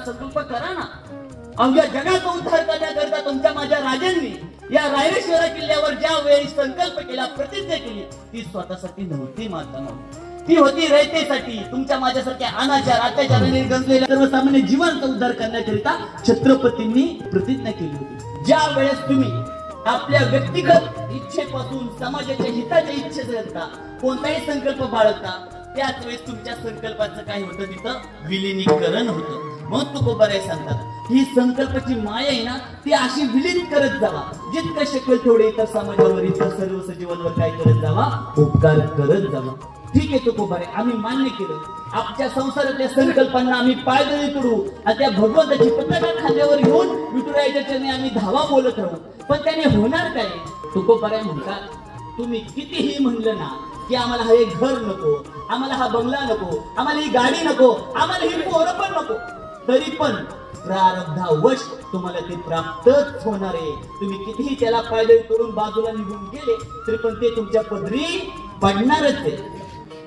संकल्प करा ना. अवघ्या जगाचा उद्धार करण्याकरता तुमच्या माझ्या राजांनी या रायरेश्वरा किल्ल्यावर ज्या वेळी संकल्प केला, प्रतिज्ञा केली, ती स्वतःसाठी नव्हती माता, ती होती रयतेसाठी. तुमच्या माझ्यासारख्या अनाचार अत्याचाराने गंजलेल्या सर्वसामान्य जीवांचा उद्धार करण्याकरिता छत्रपतींनी प्रतिज्ञा केली होती. ज्या वेळेस तुम्ही आपल्या व्यक्तिगत इच्छेपासून समाजाच्या हिताच्या इच्छेकरता कोणताही संकल्प बाळगता, त्याच वेळेस तुमच्या संकल्पाचं काय होतं, तिथं विलीनीकरण होतं. मग तुकोबाराय सांगतात, ही संकल्पाची माया आहे ना, ती अशी विलीन करत जावा, जितकं शक्य तेवढे इतर समाजावर, इतर सर्व सजीवांवर काय करत जावा, उपकार करत जावा. ठीक आहे तुकोबाराय, आम्ही मान्य केलं. आमच्या संसारातल्या संकल्पांना आम्ही पायदळी तोडू आणि त्या भगवंताची पताका खांद्यावर घेऊन विठुरायाच्या चरणी आम्ही धावा बोलत राहू. पण त्याने होणार काय? तुकोबाराय म्हणतात, तुम्ही कितीही म्हणलं ना की आम्हाला हा एक घर नको, आम्हाला हा बंगला नको, आम्हाला ही गाडी नको, आम्हाला ही पोरं पण नको, तरी पण प्रारब्धावश तुम्हाला ते प्राप्तच होणार आहे. तुम्ही कितीही त्याला पायदळी तोडून बाजूला निघून गेले तरी पण ते तुमच्या पदरी पडणारच आहे.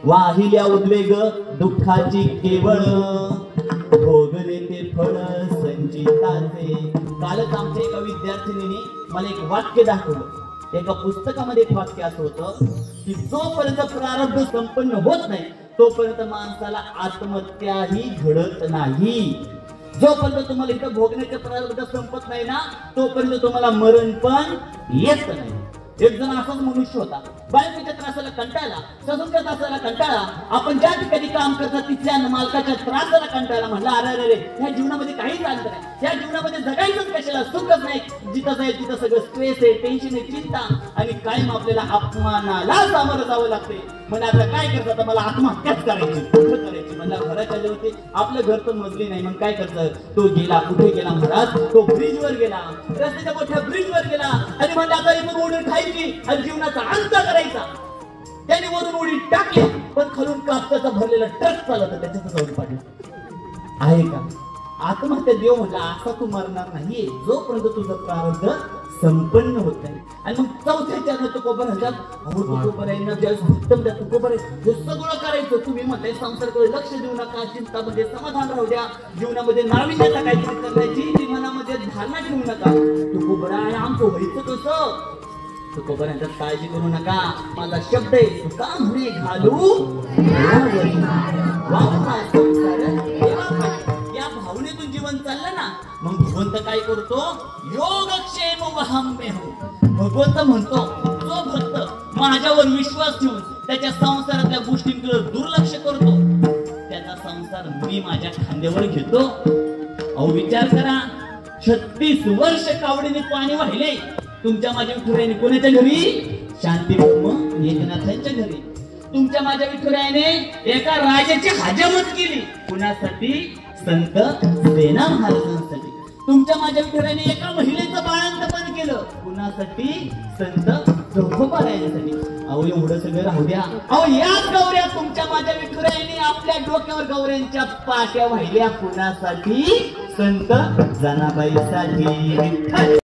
वाहिल्या उद्वेग दुःखाची केवळ, भोगले ते फळ संचिताचे. कालच आमच्या एका विद्यार्थिनीने मला एक वाक्य दाखवलं. एका पुस्तकामध्ये एक वाक्य असं होतं की जोपर्यंत प्रारब्ध संपन्न होत नाही तोपर्यंत माणसाला आत्महत्याही घडत नाही. जोपर्यंत तुम्हाला इथं भोगण्याचे प्रारब्ध संपत नाही ना, तोपर्यंत तुम्हाला मरण पण येत नाही. एक जण असाच मनुष्य होता. बायकोच्या त्रासाला कंटाळला, ससूनच्या त्रासाला कंटाळला, आपण ज्या ठिकाणी काम करतात तिथल्या मालकाच्या त्रासाला कंटाळला. म्हणला, अरे अरे ह्या जीवनामध्ये काहीच अंत नाही, या जीवनामध्ये जगायचंच कशाला, सुखच नाही, जिथं जाईल तिथं सगळं स्ट्रेस आहे, टेन्शन आहे, चिंता, आणि कायम आपल्याला अपमानाला सामोरं जावं लागते. म्हणजे आता काय करतात, मला आत्महत्याच करायची. म्हणला, घराच्या जेवते आपलं घर तर मजली नाही, मग काय करतात. तो गेला, कुठे गेला महाराज, तो ब्रिजवर गेला, रस्त्याच्या मोठ्या ब्रिजवर गेला आणि म्हणला आता इथून उडून खायची आणि जीवनाचा अंत करायचा. त्याने वरून उडी टाकली, पण खालून कापसाचा भरलेला ट्रक चालत त्याच्यात जाऊन पडला. आहे का आत्महत्या? देव म्हटला, असा तू मरणार नाही जोपर्यंत तुझं प्रारब्ध संपन्न होत नाही. आणि मग चौथ्या चरणात तुकोबाराय म्हणतात, तुकोबारायांना ज्यावेळेस उत्तम द्या, तुकोबाराय हे सगळं करायचं. तुम्ही म्हणताय संसाराकडे लक्ष देऊ नका, चिंतामध्ये समाधान राहू द्या, जीवनामध्ये नाविन्यता काहीतरी करण्याची मनामध्ये धारणा ठेवू नका. तुकोबाराय आमचं व्हायचं कसं? तुकोबारायांच्या काळजी करू नका, माझा शब्द आहे, तुका म्हणे घालू या भावनेतून जीवन चाललं ना, मग भगवंत काय करतो, योगक्षेम वहाम्य हो. भगवंत म्हणतो, जो भक्त माझ्यावर विश्वास ठेवून त्याच्या संसारातल्या गोष्टींकडे दुर्लक्ष करतो, त्याचा संसार मी माझ्या खांद्यावर घेतो. अहो विचार करा, 36 वर्ष कावडीने पाणी वाहिले तुमच्या माझ्या विठुरायाने. कोणाच्या घरी? शांती ब्रह्म एकनाथांच्या घरी. तुमच्या माझ्या विठुरायाने एका राजाची हजामत केली. कुणासाठी? संत सेना महाराजांसाठी. तुमच्या माझ्या विठुरायाने एका महिलेचं बाळंतपण केलं. कुणासाठी? संत तुकोबारायांसाठी. अहो एवढं सगळं राहू द्या, अहो याच गौऱ्या तुमच्या माझ्या विठुरायाने आपल्या डोक्यावर गौऱ्यांच्या पाट्या वाहिल्या. कुणासाठी? संत जनाबाईसाठी.